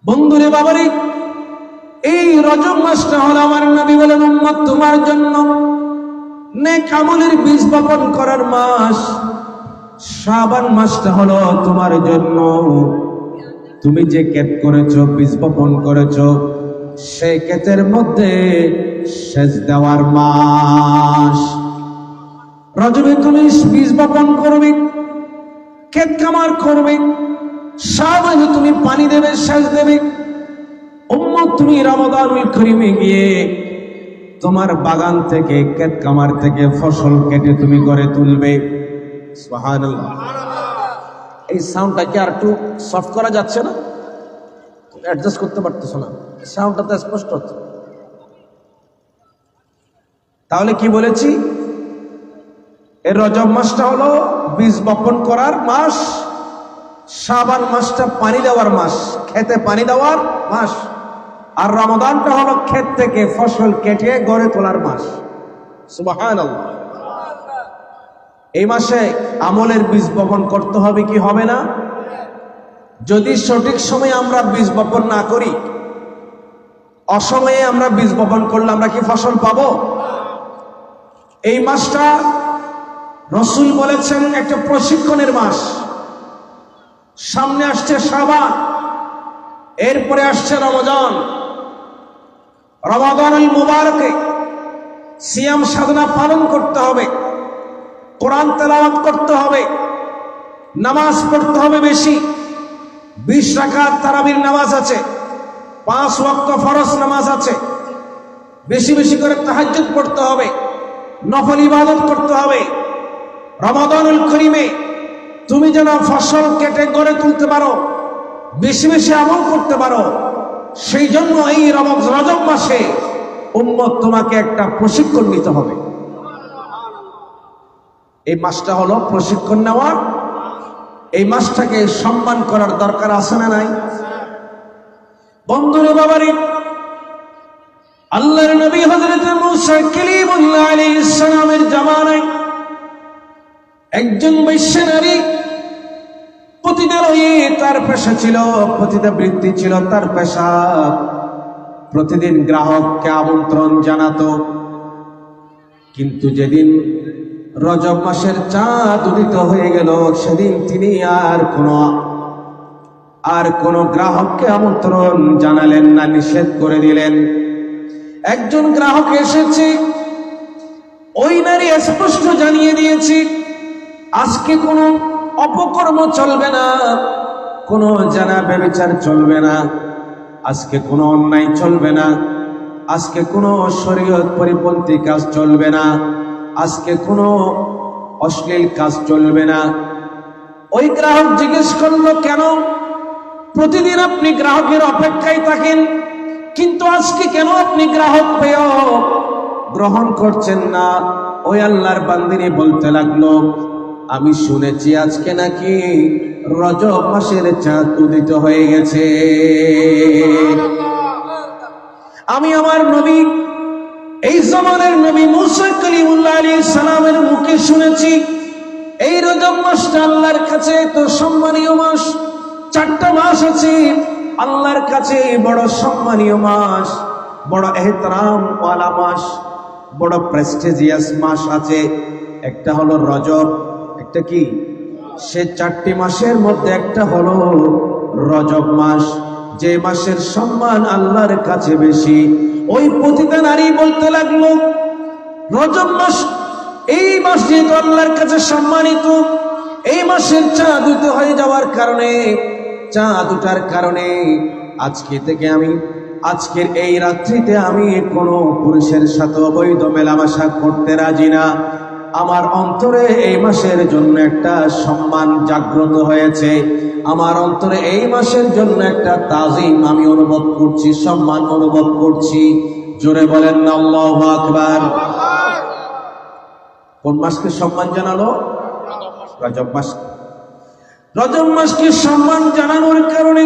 বন্ধুরে বাবারে, এই রজব মাসটা হলো আমার নবী বলেন উম্মত তোমার জন্য নেক আমলের বীজ বপন করার মাস। শাবান মাসটা হলো তোমার জন্য তুমি যে ক্ষেত করেছো, বীজ বপন করেছো, সেই ক্ষেতের মধ্যে সেচ দেওয়ার মাস। রজবে তুমি বীজ বপন করবে, ক্ষেত কামার করবে, শাবানে তুমি পানি দেবে, সেচ দেবে। উম্মত তুমি রমাদানুল করিমে গিয়ে তোমার বাগান থেকে, ক্ষেত কামার থেকে ফসল কেটে তুমি ঘরে তুলবে। সুবহানাল্লাহ। এই সাউন্ডটা কি আর একটু সফট করা যাচ্ছে না? অ্যাডজাস্ট করতে পারতেছ না? সাউন্ডটা তো স্পষ্ট হচ্ছে। তাহলে কি বলেছি? এই রজব মাসটা হলো বীজ বপন করার মাস, শাবান মাসটা পানি দেওয়ার মাস, খেতে পানি দেওয়ার মাস, আর রমাদানটা হলো ক্ষেত থেকে ফসল কেটে গড়ে তোলার মাস। সুবহানাল্লাহ। এই মাসে আমলের বীজ বপন করতে হবে কি হবে না? যদি সঠিক সময়ে আমরা বীজ বপন না করি, অসময়ে আমরা বীজ বপন করলে আমরা কি ফসল পাবো? এই মাসটা রাসূল বলেছেন একটা প্রশিক্ষণের মাস। সামনে আসছে শাবান, এরপরে আসছে রমজান। রমাদানুল মুবারকে সিয়াম সাধনা পালন করতে হবে, কোরআন তেলাওয়াত করতে হবে, নামাজ পড়তে হবে বেশি। 20 রাকাত তারাবির নামাজ আছে, 5 ওয়াক্ত ফরজ নামাজ আছে, বেশি বেশি করে তাহাজ্জুদ পড়তে হবে, নফল ইবাদত করতে হবে। রমাদানুল করিমে তুমি যেন ফসল কেটে গড়ে তুলতে পারো, বেশি বেশি আমল করতে পারো, সেই জন্য এই রজব মাসে উম্মত তোমাকে একটা প্রশিক্ষণ নিতে হবে। এই মাসটা হলো প্রশিক্ষণ নেওয়ার। এই মাসটাকে সম্মান করার দরকার আছে না নাই? বন্ধুরে বাবারে, আল্লাহর নবী হযরত মুসা কালিমুল্লাহ আলাইহিস সালামের জামানায় একজন বৈশ্যা নারী, পতিতালয়ে তার পেশা ছিল, পতিতা বৃত্তি ছিল তার পেশা। প্রতিদিন গ্রাহককে আমন্ত্রণ জানাতো, কিন্তু যেদিন রজব মাসের চাঁদ উদিত হয়ে গেল, সেদিন তিনি আর কোন গ্রাহককে আমন্ত্রণ জানালেন না, নিষেধ করে দিলেন। একজন গ্রাহক এসেছে, ওই নারী স্পষ্ট জানিয়ে দিয়েছে আজকে কোনো অপকর্ম চলবে না, কোনো জানা ব্যভিচার চলবে না, আজকে কোনো অন্যায় চলবে না, আজকে কোনো শরীয়ত পরিপন্থী কাজ চলবে না, আজকে কোনো অশ্লীল কাজ চলবে না। ওই গ্রাহক জিজ্ঞেস করলো, কেন প্রতিদিন আপনি গ্রাহকের অপেক্ষায় থাকেন, কিন্তু আজকে কেন আপনি গ্রাহক পেয়েও গ্রহণ করছেন না? ওই আল্লাহর বান্দিনী বলতে লাগলো, আমি শুনেছি আজকে নাকি রজব মাসের চাঁদ উদিত হয়ে গেছে। আমি আমার নবী, এই জমানের নবী মুসা কালিমুল্লাহ আলাইহিস সালামের মুখে শুনেছি এই রজব মাসটা আল্লাহর কাছে তো সম্মানীয় মাস। 4টা মাস আছে আল্লাহর কাছে বড় সম্মানীয় মাস, বড় এহতরাম ওয়ালা মাস, বড় প্রেস্টিজিয়াস মাস আছে। একটা হলো রজব, একটা কি? সে 4টি মাসের মধ্যে একটা হলো রজব মাস, যে মাসের সম্মান আল্লাহর কাছে বেশি। ওই পতিতা নারী বলতে লাগলো, রজব মাস, এই মাস যেহেতু আল্লাহর কাছে সম্মানিত, এই মাসের চাঁদ উদিত হয়ে যাওয়ার কারণে, চাঁদ উঠার কারণে আজকে থেকে আজকের এই রাত্রিতে আমি কোনো পুরুষের সাথে অবৈধ মেলামেশা করতে রাজি না। আমার অন্তরে এই মাসের জন্য একটা সম্মান জাগ্রত হয়েছে, আমার অন্তরে এই মাসের জন্য একটা তাজিম আমি অনুভব করছি, সম্মান অনুভব করছি। জোরে বলেন না আল্লাহু আকবার। কোন মাসকে সম্মান জানালো? রজব মাস। রজব মাসকে সম্মান জানানোর কারণে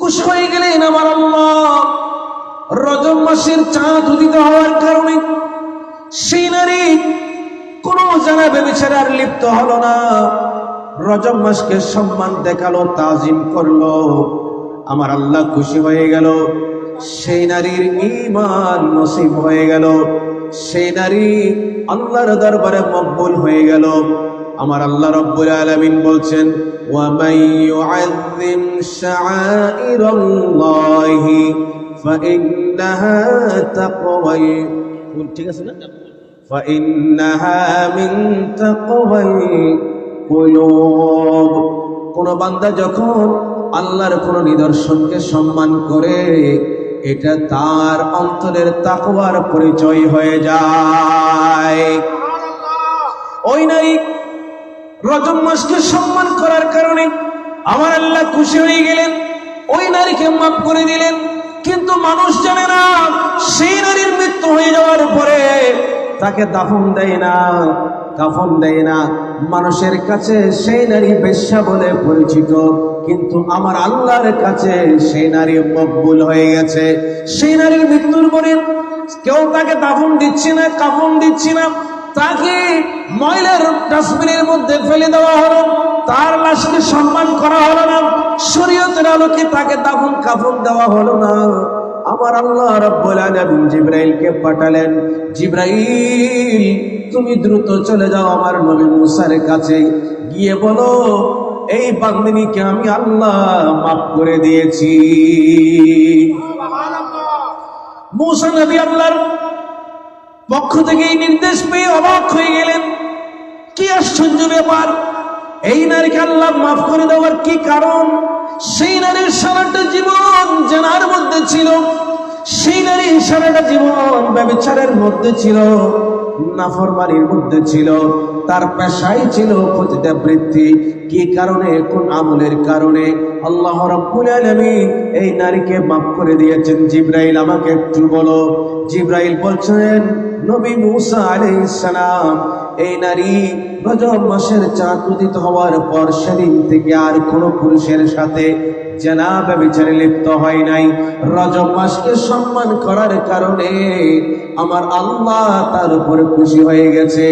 খুশি হয়ে গেলেন আমার আল্লাহ। রজব মাসের চাঁদ উদিত হওয়ার কারণে সেই নারী কোন জানা ব্যভিচারে আর লিপ্ত হলো না, রজব মাসকে সম্মান দেখালো, তাজিম করলো। আমার আল্লাহ খুশি হয়ে গেল, সেই নারীর ঈমান নসিব হয়ে গেল, সেই নারী আল্লাহর দরবারে মকবুল হয়ে গেল। আমার আল্লাহ রাব্বুল আলামিন বলছেন, ওয়া মান ইউআযযিম শাআইরাল্লাহি ফাইন্নাহা তাকওয়াল, ঠিক আছে না, ফাইন্নাহা মিন তাকওয়াল কুলুব। কোন বান্দা যখন আল্লাহর কোন নিদর্শনকে সম্মান করে, এটা তার অন্তরের তাকওয়ার পরিচয় হয়ে যায়। ওই নারী রজব মাসকে সম্মান করার কারণে আমার আল্লাহ খুশি হয়ে গেলেন, ওই নারীকে মাফ করে দিলেন। কিন্তু মানুষ জানে না, সেই নারীর মৃত্যু হয়ে যাওয়ার পরে তাকে দাফন দেয় না, কাফন দেয় না। মানুষের কাছে সেই নারী বেশ্যা বলে পরিচিত, কিন্তু আমার আল্লাহর কাছে সেই নারী মকবুল হয়ে গেছে। সেই নারীর মৃত্যুর পরে কেউ তাকে দাফন দিচ্ছে না, কাফন দিচ্ছে না, তাকে ময়লার ডাস্টবিনের মধ্যে ফেলে দেওয়া হলো, তার লাশকে সম্মান করা হলো না, শরীয়তের আলোকে তাকে দাফন কাফন দেওয়া হলো না। আমার আল্লাহ রাব্বুল আলামিন জিবরাইলকে পাঠালেন, জিবরাইল তুমি দ্রুত চলে যাও আমার নবী মুসার কাছে, গিয়ে বলো এই বান্দিনীকে আমি আল্লাহ মাফ করে দিয়েছি। মুসা নবী আল্লাহর পক্ষ থেকে এই নির্দেশ পেয়ে অবাক হয়ে গেলেন, কি আশ্চর্য ব্যাপার, এই নারীকে আল্লাহ মাফ করে দেওয়ার কি কারণ? সেই নারীর সারাটা জীবন জানার মধ্যে ছিল, সেই নারীর সারাটা জীবন ব্যভিচারের মধ্যে ছিল, নাফরমানির মধ্যে ছিল, তার পেশাই ছিল প্রতিটা বৃত্তি। কি কারণে, কোন আমলের কারণে আল্লাহ রাব্বুল আলামিন এই নারীকে মাফ করে দিয়েছেন? জিবরাইল আমাকে একটু বলো। জিবরাইল বলছেন, নবী মুসা আলাইহিস সালাম এই নারী রজব মাসের চাঁদ উদিত হওয়ার পর সেদিন থেকে আর কোন পুরুষের সাথে জেনা ব্যভিচারে লিপ্ত হয় নাই। রজব মাসকে সম্মান করার কারণে আমার আল্লাহ তার উপরে খুশি হয়ে গেছে।